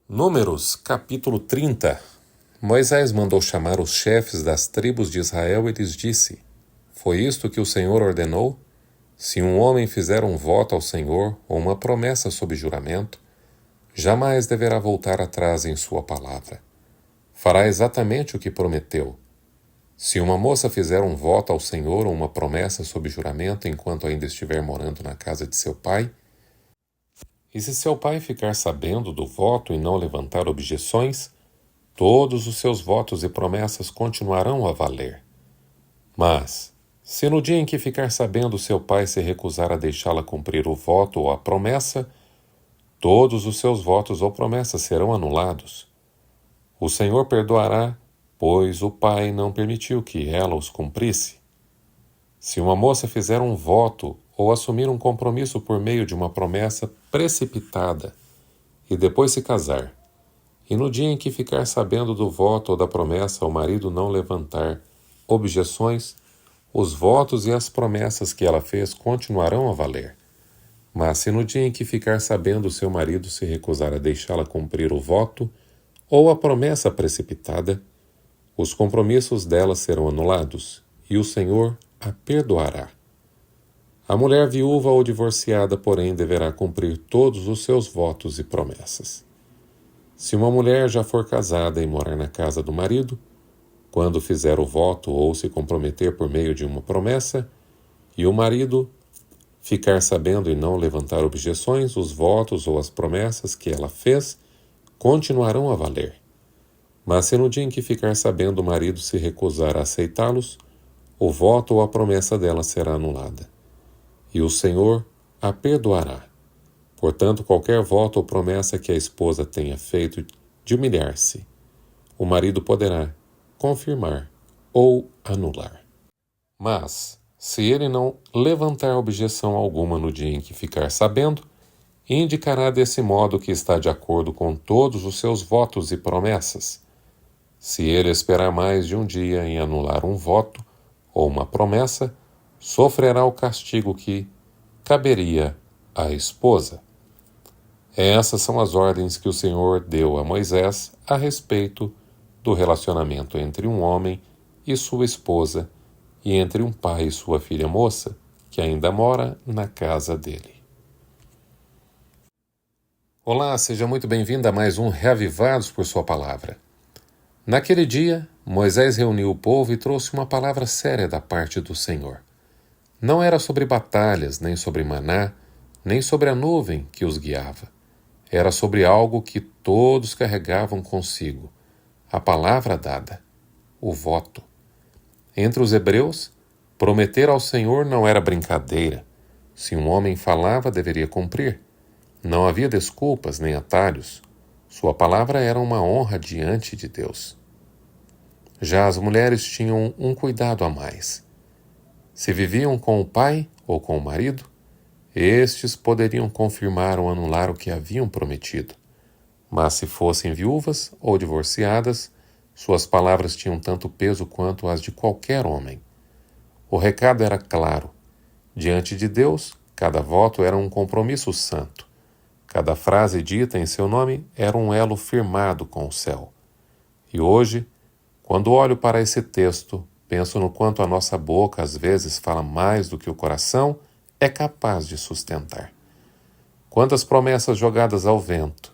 Números, capítulo 30. Moisés mandou chamar os chefes das tribos de Israel e lhes disse: Foi isto que o Senhor ordenou? Se um homem fizer um voto ao Senhor ou uma promessa sob juramento, jamais deverá voltar atrás em sua palavra. Fará exatamente o que prometeu. Se uma moça fizer um voto ao Senhor ou uma promessa sob juramento enquanto ainda estiver morando na casa de seu pai, e se seu pai ficar sabendo do voto e não levantar objeções, todos os seus votos e promessas continuarão a valer. Mas, se no dia em que ficar sabendo seu pai se recusar a deixá-la cumprir o voto ou a promessa, todos os seus votos ou promessas serão anulados. O Senhor perdoará, pois o pai não permitiu que ela os cumprisse. Se uma moça fizer um voto ou assumir um compromisso por meio de uma promessa precipitada e depois se casar, e no dia em que ficar sabendo do voto ou da promessa o marido não levantar objeções, os votos e as promessas que ela fez continuarão a valer. Mas se no dia em que ficar sabendo seu marido se recusar a deixá-la cumprir o voto ou a promessa precipitada, os compromissos dela serão anulados e o Senhor a perdoará. A mulher viúva ou divorciada, porém, deverá cumprir todos os seus votos e promessas. Se uma mulher já for casada e morar na casa do marido, quando fizer o voto ou se comprometer por meio de uma promessa, e o marido ficar sabendo e não levantar objeções, os votos ou as promessas que ela fez continuarão a valer. Mas se no dia em que ficar sabendo o marido se recusar a aceitá-los, o voto ou a promessa dela será anulada, e o Senhor a perdoará. Portanto, qualquer voto ou promessa que a esposa tenha feito de humilhar-se, o marido poderá confirmar ou anular. Mas, se ele não levantar objeção alguma no dia em que ficar sabendo, indicará desse modo que está de acordo com todos os seus votos e promessas. Se ele esperar mais de um dia em anular um voto ou uma promessa, sofrerá o castigo que caberia à esposa. Essas são as ordens que o Senhor deu a Moisés a respeito do relacionamento entre um homem e sua esposa e entre um pai e sua filha moça, que ainda mora na casa dele. Olá, seja muito bem-vindo a mais um Reavivados por Sua Palavra. Naquele dia, Moisés reuniu o povo e trouxe uma palavra séria da parte do Senhor. Não era sobre batalhas, nem sobre maná, nem sobre a nuvem que os guiava. Era sobre algo que todos carregavam consigo, a palavra dada, o voto. Entre os hebreus, prometer ao Senhor não era brincadeira. Se um homem falava, deveria cumprir. Não havia desculpas nem atalhos. Sua palavra era uma honra diante de Deus. Já as mulheres tinham um cuidado a mais. Se viviam com o pai ou com o marido, estes poderiam confirmar ou anular o que haviam prometido. Mas se fossem viúvas ou divorciadas, suas palavras tinham tanto peso quanto as de qualquer homem. O recado era claro. Diante de Deus, cada voto era um compromisso santo. Cada frase dita em seu nome era um elo firmado com o céu. E hoje, quando olho para esse texto, penso no quanto a nossa boca às vezes fala mais do que o coração é capaz de sustentar. Quantas promessas jogadas ao vento.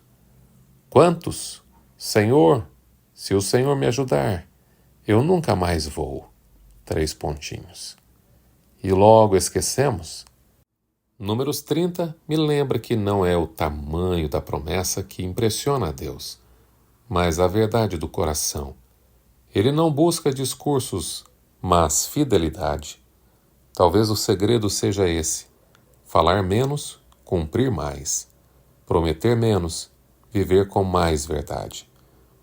Quantos? Senhor, se o Senhor me ajudar, eu nunca mais vou. 3 pontinhos. E logo esquecemos. Números 30 me lembra que não é o tamanho da promessa que impressiona a Deus, mas a verdade do coração. Ele não busca discursos, mas fidelidade. Talvez o segredo seja esse: falar menos, cumprir mais. Prometer menos, viver com mais verdade.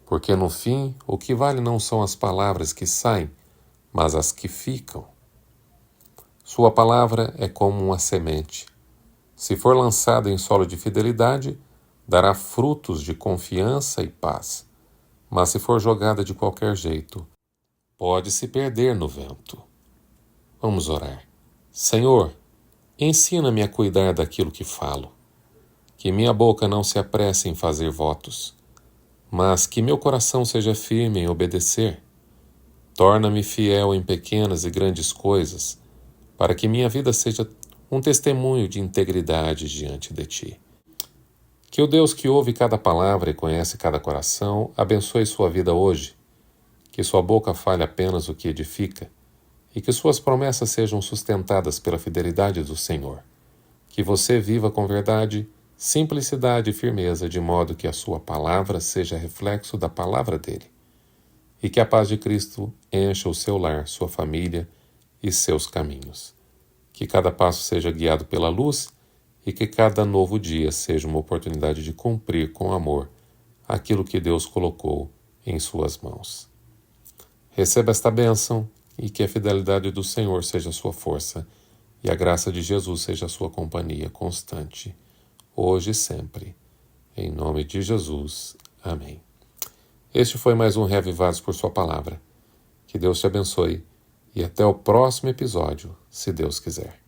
Porque no fim, o que vale não são as palavras que saem, mas as que ficam. Sua palavra é como uma semente. Se for lançada em solo de fidelidade, dará frutos de confiança e paz. Mas se for jogada de qualquer jeito, pode se perder no vento. Vamos orar. Senhor, ensina-me a cuidar daquilo que falo. Que minha boca não se apresse em fazer votos. mas que meu coração seja firme em obedecer. Torna-me fiel em pequenas e grandes coisas, para que minha vida seja um testemunho de integridade diante de Ti. Que o Deus que ouve cada palavra e conhece cada coração abençoe sua vida hoje, que sua boca fale apenas o que edifica e que suas promessas sejam sustentadas pela fidelidade do Senhor. Que você viva com verdade, simplicidade e firmeza, de modo que a sua palavra seja reflexo da palavra dele. E que a paz de Cristo encha o seu lar, sua família e seus caminhos. Que cada passo seja guiado pela luz e que cada novo dia seja uma oportunidade de cumprir com amor aquilo que Deus colocou em suas mãos. Receba esta bênção e que a fidelidade do Senhor seja sua força e a graça de Jesus seja sua companhia constante, hoje e sempre. Em nome de Jesus. Amém. Este foi mais um Reavivados por Sua Palavra. Que Deus te abençoe e até o próximo episódio, se Deus quiser.